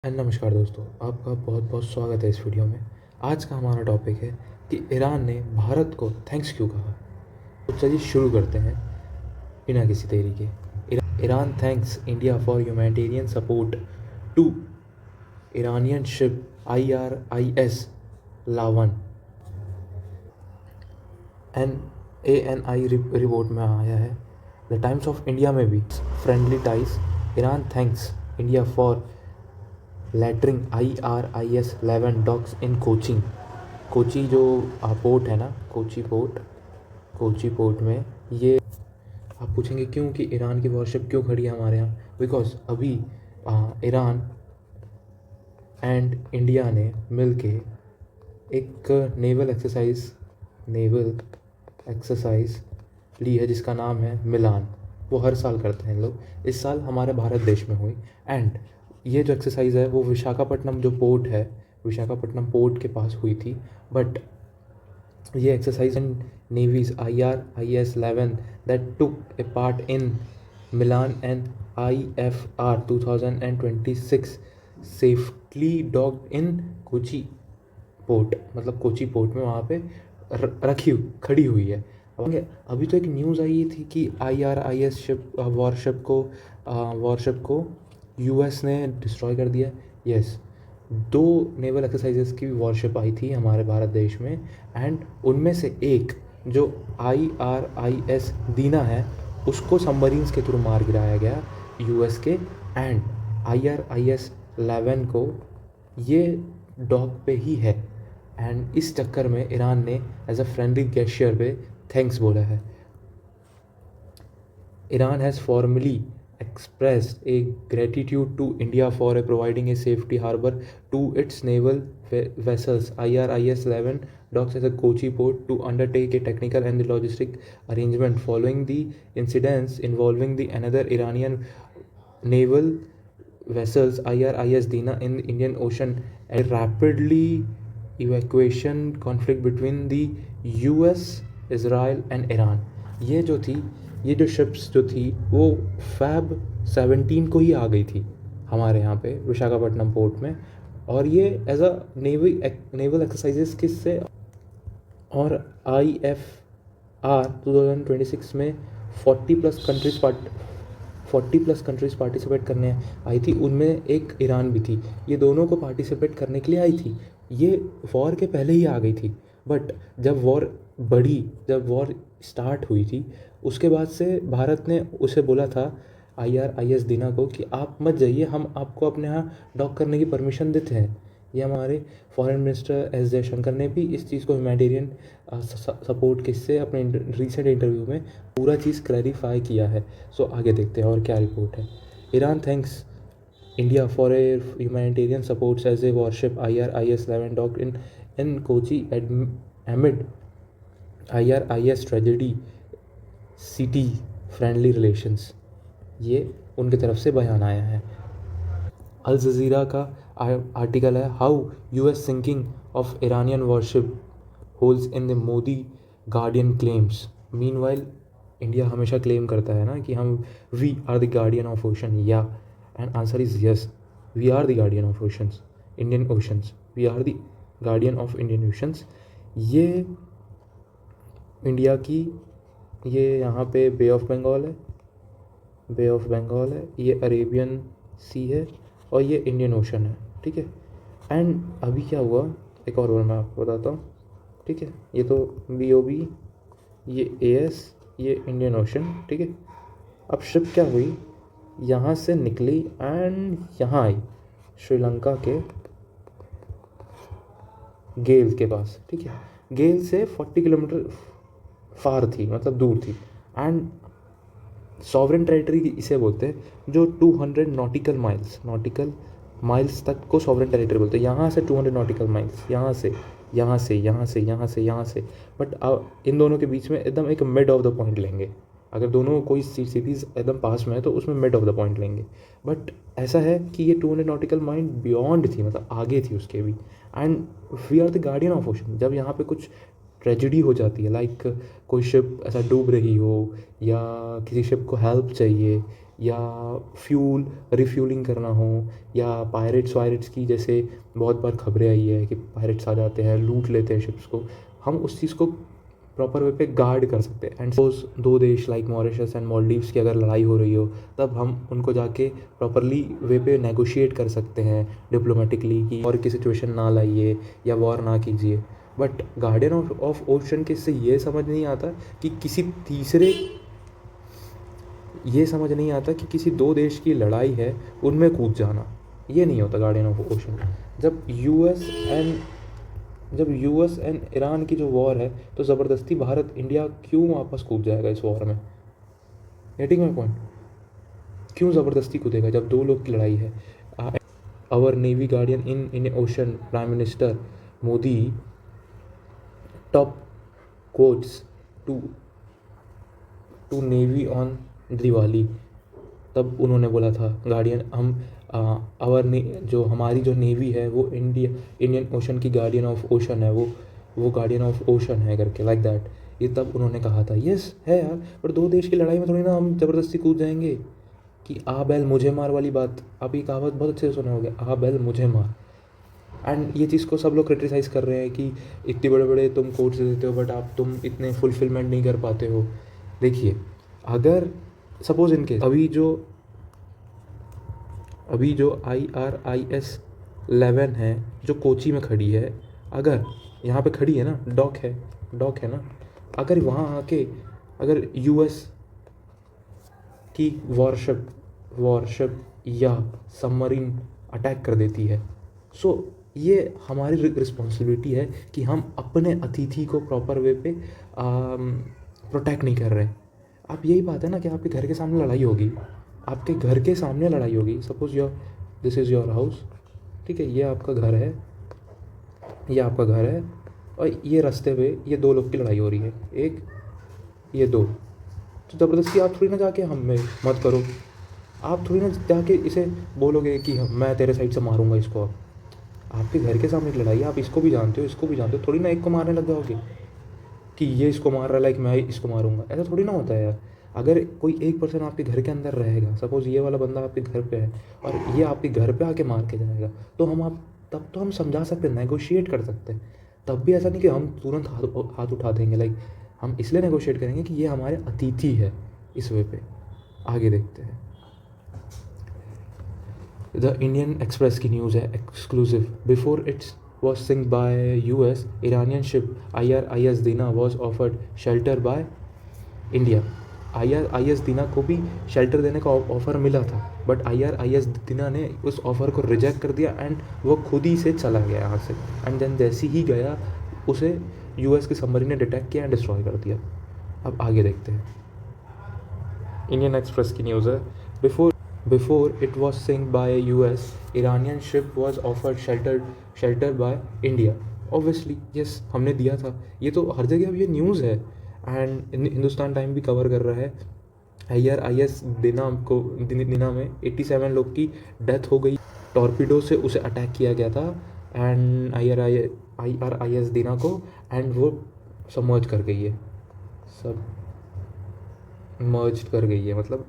नमस्कार दोस्तों, आपका बहुत बहुत स्वागत है इस वीडियो में। आज का हमारा टॉपिक है कि ईरान ने भारत को थैंक्स क्यों कहा। तो चलिए शुरू करते हैं बिना किसी देरी के। Iran thanks India for humanitarian support to Iranian ship IRIS Lavan. ANI report में आया है। द टाइम्स ऑफ इंडिया में भी friendly ties. Iran thanks India for lettering IRIS 11 docks in Kochi. Kochi जो पोर्ट है ना, कोची पोर्ट में ये। आप पूछेंगे क्यों कि ईरान की वॉरशिप क्यों खड़ी है हमारे यहाँ। बिकॉज अभी ईरान एंड इंडिया ने मिलके एक नेवल एक्सरसाइज ली है जिसका नाम है मिलान। वो हर साल करते हैं लोग। इस साल हमारे भारत देश में हुई। एंड ये जो एक्सरसाइज है वो विशाखापट्टनम जो पोर्ट है, विशाखापट्टनम पोर्ट के पास हुई थी। बट ये exercise in navy's IRIS 11 that took a part in Milan and IFR 2026 safely docked in Kochi port. मतलब कोची पोर्ट में वहाँ पे खड़ी हुई है। अभी तो एक न्यूज़ आई थी कि IRIS वॉरशिप को US ने डिस्ट्रॉय कर दिया। यस, दो नेवल एक्सरसाइजेस की वॉरशिप आई थी हमारे भारत देश में। एंड उनमें से एक जो IRIS दीना है उसको सबमरीन्स के थ्रू मार गिराया गया US के। एंड IRIS 11 को ये डॉक पे ही है। एंड इस चक्कर में ईरान ने एज अ फ्रेंडली गेस्चर पे थैंक्स बोला है। Iran has formally expressed a gratitude to India for providing a safety harbor to its naval vessels. IRIS 11 docks at the Kochi port to undertake a technical and logistic arrangement following the incidents involving the another Iranian naval vessels IRIS Dina in the Indian Ocean, a rapidly evacuation conflict between the US, Israel and Iran. ये जो ships जो थी वो Feb 17 को ही आ गई थी हमारे यहाँ पे विशाखापट्टनम पोर्ट में। और ये एज अ नेवल एक्सरसाइजेस किससे, और IFR 2026 में 40 प्लस कंट्रीज पार्टिसिपेट करने आई थी। उनमें एक ईरान भी थी। ये दोनों को पार्टिसिपेट करने के लिए आई थी। ये वॉर के पहले ही आ गई थी। बट जब वॉर स्टार्ट हुई थी उसके बाद से भारत ने उसे बोला था IRIS दीना को कि आप मत जाइए, हम आपको अपने यहाँ डॉक करने की परमिशन देते हैं। ये हमारे फॉरेन मिनिस्टर S जयशंकर ने भी इस चीज़ को ह्यूमैनिटेरियन सपोर्ट किससे अपने रिसेंट इंटरव्यू में पूरा चीज़ क्लैरिफाई किया है। सो आगे देखते हैं और क्या रिपोर्ट है। Iran thanks India for a humanitarian supports as a warship IRIS 11 docked in Kochi amid IRIS tragedy city friendly relations. ये उनकी तरफ से बयान आया है। अल जज़ीरा का आर्टिकल है, how US sinking of Iranian warship holds in the Modi guardian claims. Meanwhile India हमेशा क्लेम करता है ना कि हम we are the guardian of ocean. या and answer is yes, we are the guardian of oceans, Indian oceans. We are the guardian of Indian oceans. ये India की, ये यहाँ पे बे ऑफ बंगाल है, ये अरेबियन सी है और ये इंडियन ओशन है। ठीक है। एंड अभी क्या हुआ, एक और बार मैं आपको बताता हूँ। ठीक है, ये तो BOB, ये AS, ये इंडियन ओशन। ठीक है। अब शिप क्या हुई, यहाँ से निकली एंड यहाँ आई श्रीलंका के गेल के पास। ठीक है, गेल से 40 किलोमीटर फार थी, मतलब दूर थी। एंड सॉवरेन टेरिटरी इसे बोलते हैं जो 200 नॉटिकल माइल्स तक को सॉवरेन टेरिटरी बोलते हैं। यहाँ से 200 नॉटिकल माइल्स, यहाँ से। बट इन दोनों के बीच में एकदम एक मिड ऑफ द पॉइंट लेंगे। अगर दोनों कोई सिटीज़ एकदम पास में है तो उसमें मिड ऑफ द पॉइंट लेंगे। बट ऐसा है कि ये 200 नॉटिकल माइल बियॉन्ड थी, मतलब आगे थी उसके भी। And we are the guardian of ocean. जब यहाँ पे कुछ ट्रेजिडी हो जाती है, लाइक कोई शिप ऐसा डूब रही हो या किसी शिप को हेल्प चाहिए या फ्यूल रिफ्यूलिंग करना हो, या पायरेट्स वायरेट्स की जैसे बहुत बार खबरें आई है कि पायरेट्स आ जाते हैं, लूट लेते हैं शिप्स को, हम उस चीज़ को प्रॉपर वे पे गार्ड कर सकते हैं। एंड सपोज दो देश लाइक मॉरिशस एंड मालदीव्स की अगर लड़ाई हो रही हो, तब हम उनको जाके प्रॉपरली वे पे नेगोशिएट कर सकते हैं डिप्लोमेटिकली कि वॉर की सिचुएशन ना लाइए या वॉर ना कीजिए। बट गार्डियन ऑफ ओशन के इससे ये समझ नहीं आता कि किसी दो देश की लड़ाई है उनमें कूद जाना, ये नहीं होता गार्डियन ऑफ ओशन। जब यूएस एंड ईरान की जो वॉर है, तो ज़बरदस्ती भारत इंडिया क्यों वापस कूद जाएगा इस वॉर में? Getting my point? क्यों ज़बरदस्ती कूदेगा जब दो लोग की लड़ाई है? Our navy guardian in ocean prime minister Modi top quotes to navy on Diwali. तब उन्होंने बोला था गार्डियन हम जो हमारी जो नेवी है वो इंडियन ओशन की गार्डियन ऑफ ओशन है, वो गार्डियन ऑफ ओशन है करके, लाइक दैट। ये तब उन्होंने कहा था। यस है यार, पर दो देश की लड़ाई में थोड़ी ना हम ज़बरदस्ती कूद जाएंगे कि आ बैल मुझे मार वाली बात। आप ये कहावत बहुत अच्छे से सुने होंगे, आ बैल मुझे मार। एंड ये चीज़ को सब लोग क्रिटिसाइज़ कर रहे हैं कि इतने बड़े बड़े तुम कोट्स देते हो बट तुम इतने फुलफिलमेंट नहीं कर पाते हो। देखिए, अगर सपोज इनके अभी जो IRIS 11 है जो कोची में खड़ी है, अगर यहाँ पे खड़ी है ना, डॉक है ना, अगर वहाँ आके अगर US की वॉरशिप या सबमरीन अटैक कर देती है, सो ये हमारी रिस्पॉन्सिबिलिटी है कि हम अपने अतिथि को प्रॉपर वे पे प्रोटेक्ट नहीं कर रहे। अब यही बात है ना कि आपके घर के सामने लड़ाई होगी, suppose this is your house, ठीक है, ये आपका घर है, और ये रास्ते पे ये दो लोग की लड़ाई हो रही है, एक ये दो, तो ज़बरदस्ती आप थोड़ी ना जाके हमें मत करो, आप थोड़ी ना जाके इसे बोलोगे कि मैं तेरे साइड से मारूंगा इसको। आपके घर के सामने एक लड़ाई है, आप इसको भी जानते हो, थोड़ी ना एक को मारने लग जाओगे कि ये इसको मार रहा है लाइक मैं इसको मारूंगा। ऐसा थोड़ी ना होता है यार। अगर कोई एक पर्सन आपके घर के अंदर रहेगा, सपोज ये वाला बंदा आपके घर पे है और ये आपके घर पे आके मार के जाएगा, तो तब तो हम समझा सकते हैं, नेगोशिएट कर सकते हैं। तब भी ऐसा नहीं कि हम तुरंत हाथ उठा देंगे, लाइक हम इसलिए नेगोशिएट करेंगे कि ये हमारे अतिथि है, इस वे पे। आगे देखते हैं। द इंडियन एक्सप्रेस की न्यूज़ है exclusive. Before it's was sunk by US, Iranian ship IRIS Dina was offered shelter by India. IRIS Dina को भी शेल्टर देने का ऑफ़र मिला था, बट IRIS Dina ने उस ऑफ़र को रिजेक्ट कर दिया एंड वो खुद ही से चला गया यहाँ से। एंड देन जैसे ही गया उसे US के सबमरीन ने डिटेक्ट किया एंड डिस्ट्रॉय कर दिया। अब आगे देखते हैं। इंडियन एक्सप्रेस की न्यूज़ है। Before it was sunk by a US, Iranian ship was offered shelter by India. Obviously, yes, हमने दिया था। ये तो हर जगह अब ये न्यूज़ है एंड हिंदुस्तान टाइम भी कवर कर रहा है। IRIS दिना में 87 लोग की डेथ हो गई, टॉर्पीडो से उसे अटैक किया गया था एंड IRIS दिना को, एंड वो सबमर्ज कर गई है, मतलब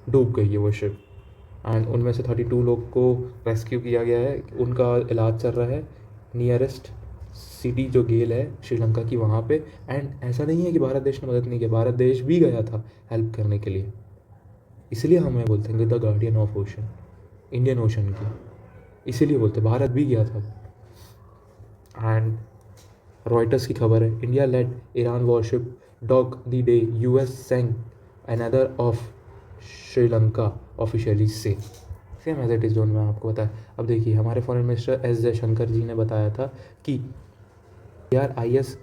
डूब गई है वो शिप। एंड उनमें से 32 लोग को रेस्क्यू किया गया है, उनका इलाज चल रहा है नियरेस्ट सिटी जो गेल है श्रीलंका की, वहाँ पे। एंड ऐसा नहीं है कि भारत देश ने मदद नहीं की, भारत देश भी गया था हेल्प करने के लिए। इसलिए हमें बोलते हैं the guardian of ocean, Indian ocean की, इसीलिए बोलते हैं भारत भी गया था। एंड रॉयटर्स की खबर है, India led Iran warship dog the day US sank another off Sri Lanka officially से। Same as it is zone में आपको बताया। अब देखिए, हमारे foreign minister S Jaishankar ji ने बताया था कि IRIS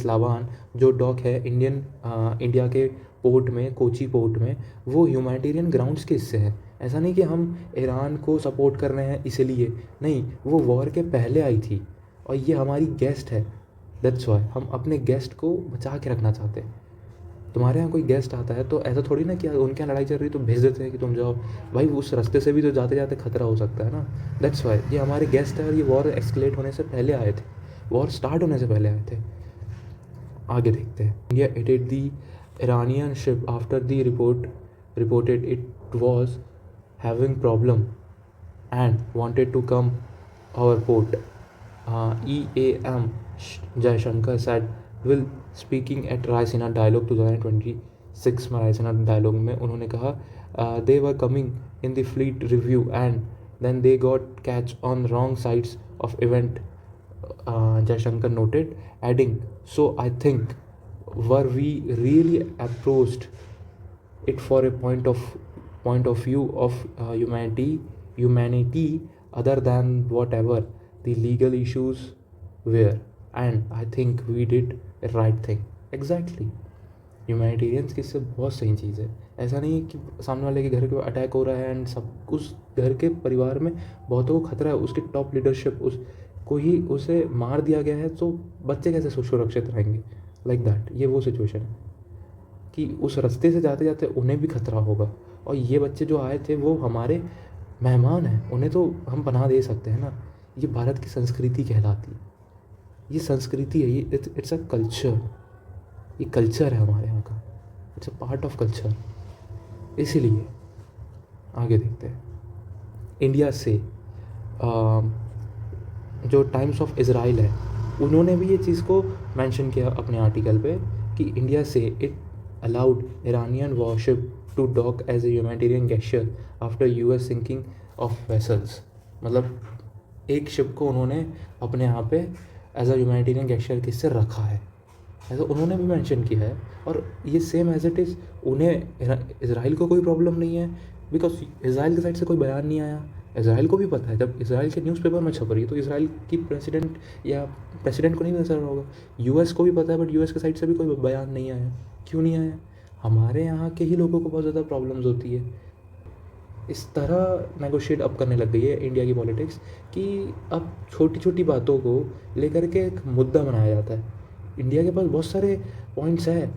लावान जो डॉक है इंडिया के पोर्ट में, कोची पोर्ट में, वो ह्यूमैनिटेरियन ग्राउंड्स के हिस्से है। ऐसा नहीं कि हम ईरान को सपोर्ट कर रहे हैं इसलिए, नहीं, वो वॉर के पहले आई थी और ये हमारी गेस्ट है। दैट्स वाई हम अपने गेस्ट को बचा के रखना चाहते हैं। तुम्हारे यहाँ कोई गेस्ट आता है तो ऐसा थोड़ी ना कि उनके यहाँ लड़ाई चल रही है तो भेज देते हैं कि तुम जाओ, भाई उस रास्ते से भी तो जाते जाते खतरा हो सकता है ना। दैट्स वाई ये हमारे गेस्ट है और ये वॉर एक्सकेलेट होने से पहले आए थे, वॉर स्टार्ट होने से पहले आए थे। आगे देखते हैं। India added the Iranian ship after the reported it was having problem and wanted to come our port. EAM Jaishankar said will speaking at Raisina Dialogue 2026 में Raisina Dialogue में उन्होंने कहा they were coming in the fleet review and then they got catch on wrong sides of event. Jaishankar noted, adding, so I think were we really approached it for a point of view of humanity other than whatever the legal issues were, and I think we did a right thing. Exactly. ह्यूमैनिटेरियंस की इससे बहुत सही चीज़ है. ऐसा नहीं है कि सामने वाले के घर के अटैक हो रहा है एंड सब उस घर के परिवार में बहुतों को खतरा है, उसकी टॉप लीडरशिप को ही उसे मार दिया गया है, तो बच्चे कैसे सुरक्षित रहेंगे. Like that. ये वो सिचुएशन है कि उस रास्ते से जाते जाते उन्हें भी खतरा होगा, और ये बच्चे जो आए थे वो हमारे मेहमान हैं, उन्हें तो हम पनाह दे सकते हैं ना. ये भारत की संस्कृति कहलाती है, ये संस्कृति है, ये इट्स अ कल्चर. ये कल्चर है हमारे यहाँ का, it's a part of culture. इसीलिए आगे देखते हैं. इंडिया से जो टाइम्स ऑफ इज़राइल है उन्होंने भी ये चीज़ को मेंशन किया अपने आर्टिकल पे कि इंडिया से it allowed Iranian warship to dock as a humanitarian gesture after US sinking of vessels. मतलब एक शिप को उन्होंने अपने यहाँ पे एज अ ह्यूमैनिटेरियन गेस्चर किससे रखा है, ऐसा उन्होंने भी मेंशन किया है. और ये सेम एज इट इज़ उन्हें इज़राइल को कोई प्रॉब्लम नहीं है, बिकॉज इज़राइल की साइड से कोई बयान नहीं आया. इज़राइल को भी पता है, जब इज़राइल के न्यूज़पेपर में छप रही है तो इज़राइल की प्रेसिडेंट को नहीं पता चल रहा होगा. यूएस को भी पता है, बट यूएस की साइड से भी कोई बयान नहीं आया. क्यों नहीं आया? हमारे यहाँ के ही लोगों को बहुत ज़्यादा प्रॉब्लम्स होती है. इस तरह नेगोशिएट अब करने लग गई है इंडिया की पॉलिटिक्स कि अब छोटी छोटी बातों को लेकर के एक मुद्दा बनाया जाता है. इंडिया के पास बहुत सारे पॉइंट्स हैं,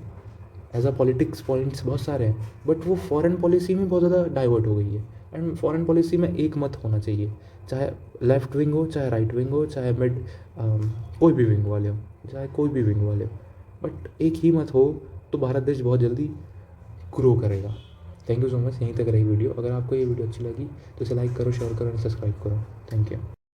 एज अ पॉलिटिक्स पॉइंट्स बहुत सारे हैं, बट वो फॉरेन पॉलिसी में बहुत ज़्यादा डाइवर्ट हो गई है. एंड फॉरेन पॉलिसी में एक मत होना चाहिए, चाहे लेफ्ट विंग हो, चाहे राइट विंग हो, चाहे मिड कोई भी विंग वाले हो, चाहे कोई भी विंग वाले हो, बट एक ही मत हो तो भारत देश बहुत जल्दी ग्रो करेगा. Thank you so much. यहीं तक रही वीडियो. अगर आपको ये वीडियो अच्छी लगी तो इसे लाइक करो, शेयर करो एंड सब्सक्राइब करो. Thank you.